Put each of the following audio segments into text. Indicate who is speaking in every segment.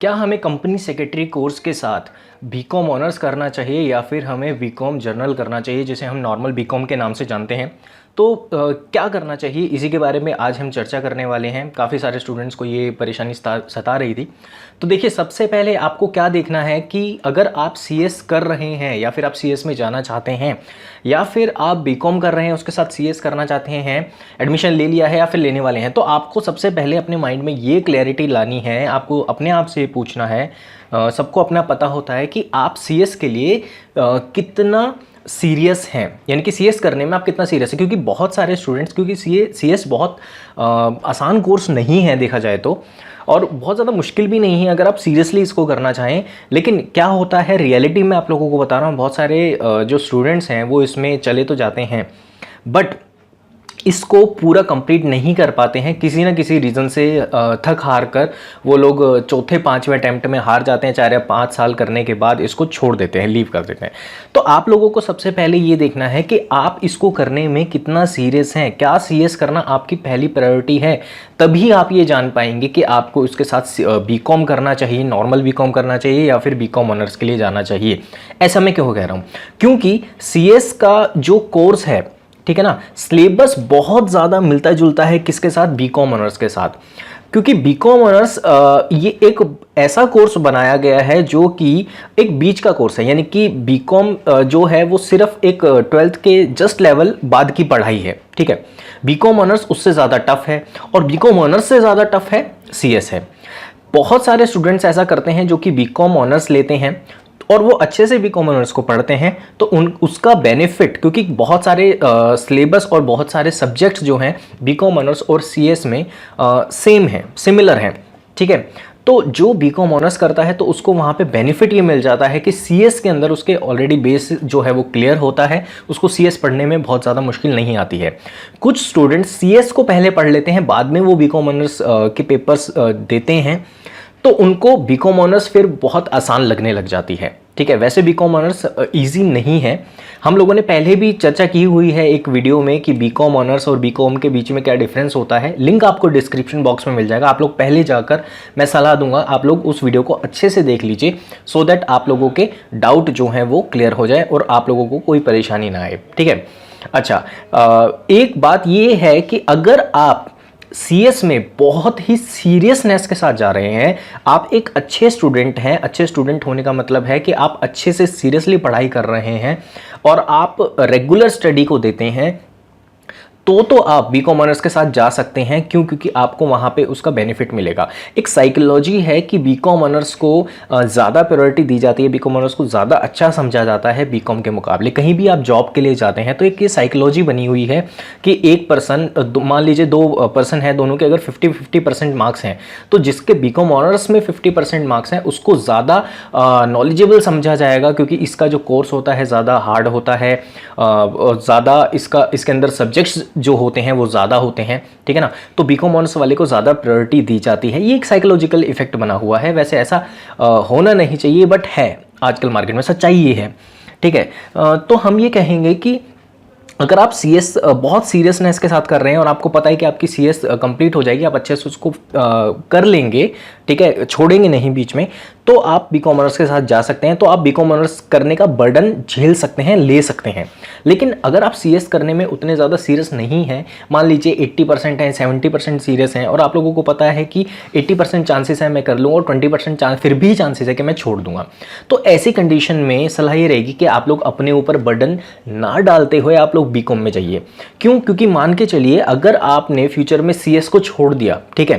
Speaker 1: क्या हमें company secretary course के साथ बीकॉम ऑनर्स करना चाहिए या फिर हमें बीकॉम जर्नल करना चाहिए जिसे हम नॉर्मल बीकॉम के नाम से जानते हैं। तो क्या करना चाहिए इसी के बारे में आज हम चर्चा करने वाले हैं। काफ़ी सारे स्टूडेंट्स को ये परेशानी सता रही थी। तो देखिए, सबसे पहले आपको क्या देखना है कि अगर आप सीएस कर रहे हैं या फिर आप सीएस में जाना चाहते हैं या फिर आप बीकॉम कर रहे हैं उसके साथ सीएस करना चाहते हैं, एडमिशन ले लिया है या फिर लेने वाले हैं, तो आपको सबसे पहले अपने माइंड में ये क्लैरिटी लानी है। आपको अपने आप से पूछना है, सबको अपना पता होता है कि आप सीएस के लिए कितना सीरियस हैं, यानी कि सीएस करने में आप कितना सीरियस है। क्योंकि बहुत सारे स्टूडेंट्स, क्योंकि सीएस बहुत आसान कोर्स नहीं है देखा जाए तो, और बहुत ज़्यादा मुश्किल भी नहीं है अगर आप सीरियसली इसको करना चाहें। लेकिन क्या होता है रियलिटी में, आप लोगों को बता रहा हूँ, बहुत सारे जो स्टूडेंट्स हैं वो इसमें चले तो जाते हैं बट इसको पूरा कंप्लीट नहीं कर पाते हैं। किसी ना किसी रीज़न से थक हार कर वो लोग चौथे पांचवें अटैम्प्ट में हार जाते हैं। 4 या 5 साल करने के बाद इसको छोड़ देते हैं, लीव कर देते हैं। तो आप लोगों को सबसे पहले ये देखना है कि आप इसको करने में कितना सीरियस हैं। क्या सीएस करना आपकी पहली प्रायोरिटी है? तभी आप ये जान पाएंगे कि आपको इसके साथ बीकॉम करना चाहिए, नॉर्मल बीकॉम करना चाहिए या फिर बीकॉम ऑनर्स के लिए जाना चाहिए। ऐसा मैं क्यों कह रहा हूँ? क्योंकि सीएस का जो कोर्स है, ठीक है ना, सिलेबस बहुत ज़्यादा मिलता जुलता है किसके साथ? बीकॉम ऑनर्स के साथ। क्योंकि बीकॉम ऑनर्स ये एक ऐसा कोर्स बनाया गया है जो कि एक बीच का कोर्स है, यानी कि बीकॉम जो है वो सिर्फ एक 12th के जस्ट लेवल बाद की पढ़ाई है, ठीक है। बीकॉम ऑनर्स उससे ज़्यादा टफ है और बीकॉम ऑनर्स से ज़्यादा टफ है सीएस है। बहुत सारे स्टूडेंट्स ऐसा करते हैं जो कि बीकॉम ऑनर्स लेते हैं और वो अच्छे से बीकॉम ऑनर्स को पढ़ते हैं, तो उसका बेनिफिट, क्योंकि बहुत सारे सिलेबस और बहुत सारे सब्जेक्ट्स जो हैं बीकॉम ऑनर्स और सीएस में सेम हैं, सिमिलर हैं, ठीक है। तो जो बीकॉम ऑनर्स करता है तो उसको वहाँ पे बेनिफिट ये मिल जाता है कि सीएस के अंदर उसके ऑलरेडी बेस जो है वो क्लियर होता है, उसको सीएस पढ़ने में बहुत ज़्यादा मुश्किल नहीं आती है। कुछ स्टूडेंट्स सीएस को पहले पढ़ लेते हैं, बाद में वो बीकॉम ऑनर्स के पेपर्स देते हैं, तो उनको बीकॉम ऑनर्स फिर बहुत आसान लगने लग जाती है, ठीक है। वैसे बीकॉम ऑनर्स इजी नहीं है। हम लोगों ने पहले भी चर्चा की हुई है एक वीडियो में कि बीकॉम ऑनर्स और बीकॉम के बीच में क्या डिफरेंस होता है। लिंक आपको डिस्क्रिप्शन बॉक्स में मिल जाएगा। आप लोग पहले जाकर, मैं सलाह दूंगा आप लोग उस वीडियो को अच्छे से देख लीजिए, सो दैट आप लोगों के डाउट जो हैं वो क्लियर हो जाए और आप लोगों को कोई परेशानी ना आए, ठीक है। अच्छा, एक बात ये है कि अगर आप सीएस में बहुत ही सीरियसनेस के साथ जा रहे हैं, आप एक अच्छे स्टूडेंट हैं। अच्छे स्टूडेंट होने का मतलब है कि आप अच्छे से सीरियसली पढ़ाई कर रहे हैं और आप रेगुलर स्टडी को देते हैं, तो आप बीकॉम ऑनर्स के साथ जा सकते हैं। क्यों? क्योंकि आपको वहाँ पे उसका बेनिफिट मिलेगा। एक साइकोलॉजी है कि बीकॉम ऑनर्स को ज़्यादा प्रायोरिटी दी जाती है, बीकॉम ऑनर्स को ज़्यादा अच्छा समझा जाता है बीकॉम के मुकाबले। कहीं भी आप जॉब के लिए जाते हैं तो एक ये साइकोलॉजी बनी हुई है कि एक पर्सन, मान लीजिए 2 पर्सन है, दोनों के अगर 50-50% मार्क्स हैं, तो जिसके बीकॉम ऑनर्स में 50% मार्क्स हैं उसको ज़्यादा नॉलेजेबल समझा जाएगा, क्योंकि इसका जो कोर्स होता है ज़्यादा हार्ड होता है, ज़्यादा इसके अंदर सब्जेक्ट्स जो होते हैं वो ज़्यादा होते हैं, ठीक है ना। तो बीकॉम ऑनर्स वाले को ज़्यादा प्रायोरिटी दी जाती है। ये एक साइकोलॉजिकल इफेक्ट बना हुआ है। वैसे ऐसा होना नहीं चाहिए बट है, आजकल मार्केट में सच्चाई ये है, ठीक है। तो हम ये कहेंगे कि अगर आप सीएस बहुत सीरियसनेस के साथ कर रहे हैं और आपको पता है कि आपकी सीएस कंप्लीट हो जाएगी, आप अच्छे से उसको कर लेंगे, ठीक है, छोड़ेंगे नहीं बीच में, तो आप बीकॉम ऑनर्स के साथ जा सकते हैं। तो आप बीकॉम ऑनर्स करने का बर्डन झेल सकते हैं, ले सकते हैं। लेकिन अगर आप सीएस करने में उतने ज़्यादा सीरियस नहीं हैं, मान लीजिए 80% हैं, 70% सीरियस हैं, और आप लोगों को पता है कि 80% चांसेस है मैं कर लूँगा और 20% फिर भी चांसेस है कि मैं छोड़ दूंगा, तो ऐसी कंडीशन में सलाह ये रहेगी कि आप लोग अपने ऊपर बर्डन ना डालते हुए आप लोग बीकॉम में जाइए। क्यों? क्योंकि मान के चलिए अगर आपने फ्यूचर में सीएस को छोड़ दिया, ठीक है,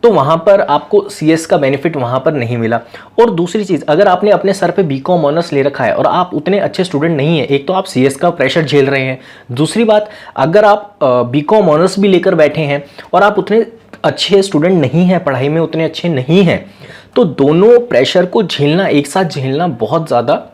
Speaker 1: तो वहां पर आपको सीएस का बेनिफिट वहां पर नहीं मिला। और दूसरी चीज, अगर आपने अपने सर पे बीकॉम ऑनर्स ले रखा है और आप उतने अच्छे स्टूडेंट नहीं है, एक तो आप सीएस का प्रेशर झेल रहे हैं, दूसरी बात अगर आप बीकॉम ऑनर्स भी लेकर बैठे हैं और आप उतने अच्छे स्टूडेंट नहीं हैं, पढ़ाई में उतने अच्छे नहीं हैं, तो दोनों प्रेशर को झेलना, एक साथ झेलना बहुत ज़्यादा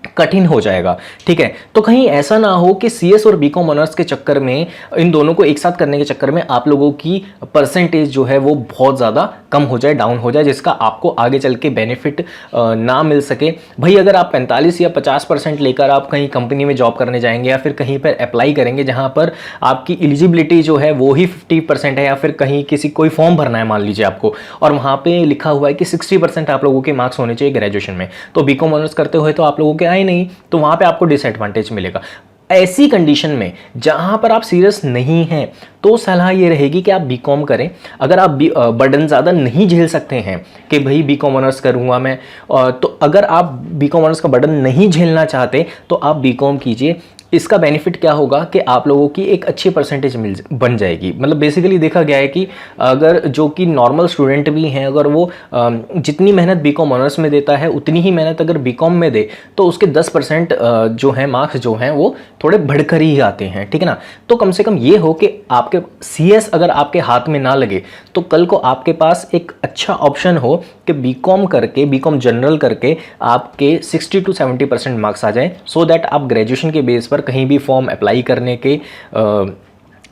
Speaker 1: कठिन हो जाएगा। ठीक है, तो कहीं ऐसा ना हो कि सीएस और बीकॉम ऑनर्स के चक्कर में, इन दोनों को एक साथ करने के चक्कर में आप लोगों की परसेंटेज जो है वो बहुत ज़्यादा कम हो जाए, डाउन हो जाए, जिसका आपको आगे चल के बेनिफिट ना मिल सके। भाई अगर आप 45 या 50% लेकर आप कहीं कंपनी में जॉब करने जाएंगे या फिर कहीं पर अप्लाई करेंगे जहाँ पर आपकी एलिजिबिलिटी जो है वो ही 50% है, या फिर कहीं किसी कोई फॉर्म भरना है मान लीजिए आपको, और वहाँ पे लिखा हुआ है कि 60% आप लोगों के मार्क्स होने चाहिए ग्रेजुएशन में, तो बीकॉम ऑनर्स करते हुए तो आप लोगों के आए नहीं, तो वहाँ पे आपको डिसएडवांटेज मिलेगा। ऐसी कंडीशन में जहां पर आप सीरियस नहीं हैं तो सलाह ये रहेगी कि आप बीकॉम करें। अगर आप बर्डन ज़्यादा नहीं झेल सकते हैं कि भाई बीकॉम ऑनर्स करूंगा मैं, तो अगर आप बीकॉम ऑनर्स का बर्डन नहीं झेलना चाहते तो आप बीकॉम कीजिए। इसका बेनिफिट क्या होगा कि आप लोगों की एक अच्छी परसेंटेज बन जाएगी। मतलब बेसिकली देखा गया है कि अगर जो कि नॉर्मल स्टूडेंट भी हैं, अगर वो जितनी मेहनत बीकॉम ऑनर्स में देता है उतनी ही मेहनत अगर बीकॉम में दे तो उसके 10% जो है मार्क्स जो हैं वो थोड़े बढ़कर ही आते हैं। ठीक है ना, तो कम से कम ये हो कि आपके सीएस अगर आपके हाथ में ना लगे तो कल को आपके पास एक अच्छा ऑप्शन हो कि बीकॉम करके, बीकॉम जनरल करके आपके 60 to 70% मार्क्स आ जाएं, सो दैट आप ग्रेजुएशन के बेस पर कहीं भी फॉर्म अप्लाई करने के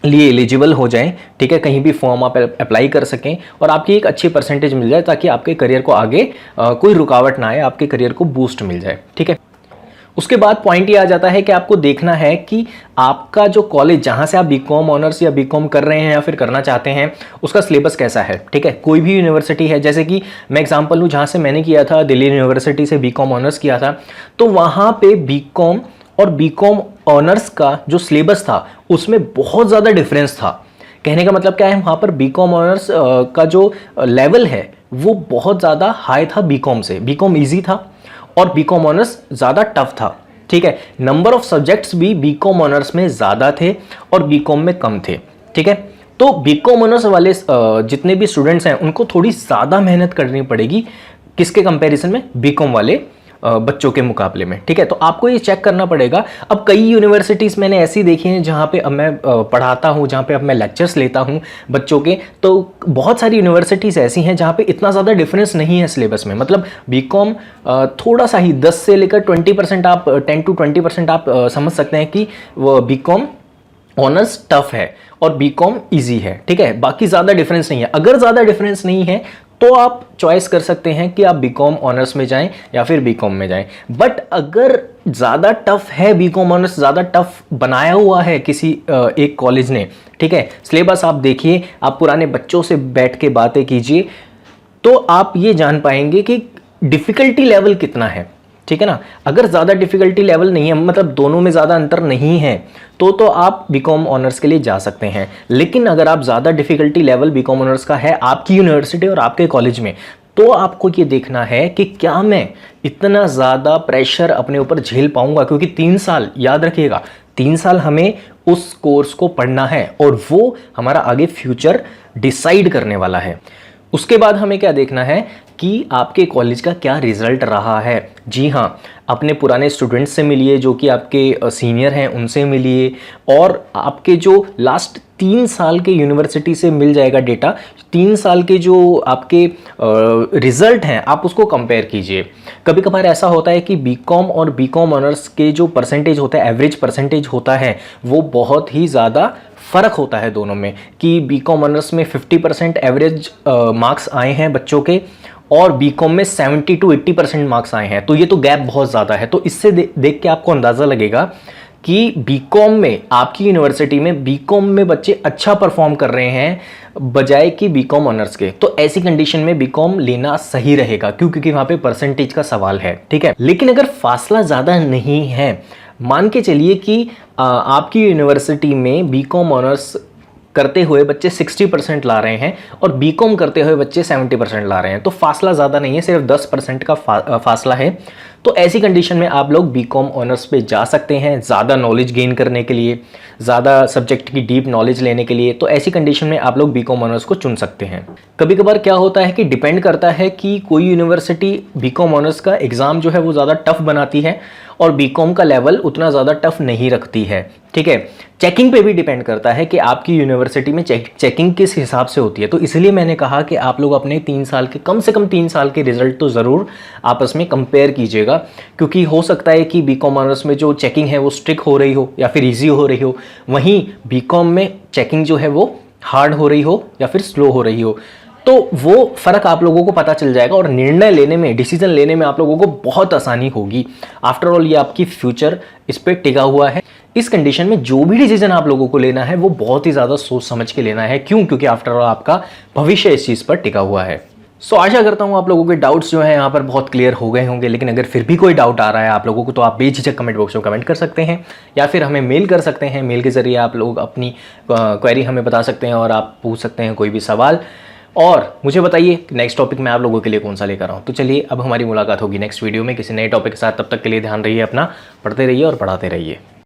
Speaker 1: लिए एलिजिबल हो जाएं। ठीक है, कहीं भी फॉर्म आप अप्लाई कर सकें और आपकी एक अच्छी परसेंटेज मिल जाए ताकि आपके करियर को आगे कोई रुकावट ना आए, आपके करियर को बूस्ट मिल जाए। ठीक है, उसके बाद पॉइंट ये आ जाता है कि आपको देखना है कि आपका जो कॉलेज जहां से आप बीकॉम ऑनर्स या बीकॉम कर रहे हैं या फिर करना चाहते हैं उसका सिलेबस कैसा है। ठीक है, कोई भी यूनिवर्सिटी है, जैसे कि मैं एग्जांपल लूँ जहां से मैंने किया था, दिल्ली यूनिवर्सिटी से बीकॉम ऑनर्स किया था, तो वहां पे बीकॉम और बीकॉम ऑनर्स का जो सिलेबस था उसमें बहुत ज़्यादा डिफरेंस था। कहने का मतलब क्या है, वहाँ पर बीकॉम ऑनर्स का जो लेवल है वो बहुत ज़्यादा हाई था बीकॉम से। बीकॉम ईजी था और बीकॉम ऑनर्स ज़्यादा टफ था। ठीक है, नंबर ऑफ सब्जेक्ट्स भी बीकॉम ऑनर्स में ज़्यादा थे और बीकॉम में कम थे। ठीक है, तो बीकॉम ऑनर्स वाले जितने भी स्टूडेंट्स हैं उनको थोड़ी ज़्यादा मेहनत करनी पड़ेगी, किसके कंपैरिजन में, बीकॉम वाले बच्चों के मुकाबले में। ठीक है, तो आपको ये चेक करना पड़ेगा। अब कई यूनिवर्सिटीज़ मैंने ऐसी देखी हैं जहाँ पे अब मैं पढ़ाता हूँ, जहाँ पे अब मैं लेक्चर्स लेता हूँ बच्चों के, तो बहुत सारी यूनिवर्सिटीज़ ऐसी हैं जहाँ पे इतना ज़्यादा डिफरेंस नहीं है सिलेबस में। मतलब बीकॉम थोड़ा सा ही 10 से लेकर 20% आप 10 to 20% आप समझ सकते हैं कि वो बीकॉम ऑनर्स टफ है और बीकॉम इजी है। ठीक है, बाकी ज़्यादा डिफरेंस नहीं है। अगर ज़्यादा डिफरेंस नहीं है तो आप चॉइस कर सकते हैं कि आप बीकॉम ऑनर्स में जाएं या फिर बीकॉम में जाएं। बट अगर ज़्यादा टफ है, बीकॉम ऑनर्स ज़्यादा टफ बनाया हुआ है किसी एक कॉलेज ने, ठीक है, सिलेबस आप देखिए, आप पुराने बच्चों से बैठ के बातें कीजिए तो आप ये जान पाएंगे कि डिफ़िकल्टी लेवल कितना है। ठीक है ना, अगर ज़्यादा डिफ़िकल्टी लेवल नहीं है, मतलब दोनों में ज़्यादा अंतर नहीं है, तो आप बीकॉम ऑनर्स के लिए जा सकते हैं। लेकिन अगर आप ज़्यादा डिफ़िकल्टी लेवल बीकॉम ऑनर्स का है आपकी यूनिवर्सिटी और आपके कॉलेज में, तो आपको ये देखना है कि क्या मैं इतना ज़्यादा प्रेशर अपने ऊपर झेल पाऊंगा, क्योंकि 3 साल, याद रखिएगा, 3 साल हमें उस कोर्स को पढ़ना है और वो हमारा आगे फ्यूचर डिसाइड करने वाला है। उसके बाद हमें क्या देखना है कि आपके कॉलेज का क्या रिजल्ट रहा है। जी हाँ, अपने पुराने स्टूडेंट्स से मिलिए जो कि आपके सीनियर हैं, उनसे मिलिए, और आपके जो लास्ट 3 साल के यूनिवर्सिटी से मिल जाएगा डेटा। 3 साल के जो आपके रिजल्ट हैं आप उसको कंपेयर कीजिए। कभी कभार ऐसा होता है कि बीकॉम और बीकॉम ऑनर्स के जो परसेंटेज होता है, एवरेज परसेंटेज होता है, वो बहुत ही ज़्यादा फ़र्क होता है दोनों में, कि बीकॉम ऑनर्स में 50% एवरेज मार्क्स आए हैं बच्चों के और बीकॉम में 70 to 80% मार्क्स आए हैं। तो ये तो गैप बहुत ज़्यादा है। तो इससे देख के आपको अंदाज़ा लगेगा कि बीकॉम में, आपकी यूनिवर्सिटी में बीकॉम में बच्चे अच्छा परफॉर्म कर रहे हैं बजाय कि बीकॉम ऑनर्स के। तो ऐसी कंडीशन में बीकॉम लेना सही रहेगा, क्योंकि वहाँ पे परसेंटेज का सवाल है। ठीक है, लेकिन अगर फासला ज़्यादा नहीं है, मान के चलिए कि आपकी यूनिवर्सिटी में बीकॉम ऑनर्स करते हुए बच्चे 60% ला रहे हैं और बीकॉम करते हुए बच्चे 70% ला रहे हैं, तो फासला ज़्यादा नहीं है, सिर्फ 10% का फासला है। तो ऐसी कंडीशन में आप लोग बीकॉम ऑनर्स पे जा सकते हैं ज़्यादा नॉलेज गेन करने के लिए, ज़्यादा सब्जेक्ट की डीप नॉलेज लेने के लिए। तो ऐसी कंडीशन में आप लोग बीकॉम ऑनर्स को चुन सकते हैं। कभी कभार क्या होता है कि डिपेंड करता है कि कोई यूनिवर्सिटी बीकॉम ऑनर्स का एग्ज़ाम जो है वो ज़्यादा टफ बनाती है और बीकॉम का लेवल उतना ज़्यादा टफ नहीं रखती है। ठीक है, चेकिंग पे भी डिपेंड करता है कि आपकी यूनिवर्सिटी में चेकिंग किस हिसाब से होती है। तो इसलिए मैंने कहा कि आप लोग अपने 3 साल के, कम से कम 3 साल के रिजल्ट तो ज़रूर आपस में कंपेयर कीजिएगा, क्योंकि हो सकता है कि बीकॉम ऑनर्स में जो चेकिंग है वो स्ट्रिक्ट हो रही हो या फिर ईजी हो रही हो, वहीं बीकॉम में चेकिंग जो है वो हार्ड हो रही हो या फिर स्लो हो रही हो। तो वो फ़र्क आप लोगों को पता चल जाएगा और निर्णय लेने में, डिसीजन लेने में आप लोगों को बहुत आसानी होगी। आफ्टर ऑल ये आपकी फ्यूचर इस पर टिका हुआ है। इस कंडीशन में जो भी डिसीजन आप लोगों को लेना है वो बहुत ही ज़्यादा सोच समझ के लेना है। क्यों? क्योंकि आफ्टर ऑल आपका भविष्य इस चीज़ पर टिका हुआ है। सो आशा करता हूँ आप लोगों के डाउट्स जो हैं यहाँ पर बहुत क्लियर हो गए होंगे। लेकिन अगर फिर भी कोई डाउट आ रहा है आप लोगों को, तो आप बेझिझक कमेंट बॉक्स में कमेंट कर सकते हैं या फिर हमें मेल कर सकते हैं। मेल के ज़रिए आप लोग अपनी क्वेरी हमें बता सकते हैं और आप पूछ सकते हैं कोई भी सवाल। और मुझे बताइए नेक्स्ट टॉपिक मैं आप लोगों के लिए कौन सा लेकर आऊँ। तो चलिए अब हमारी मुलाकात होगी नेक्स्ट वीडियो में किसी नए टॉपिक के साथ। तब तक के लिए ध्यान रहिए अपना, पढ़ते रहिए और पढ़ाते रहिए।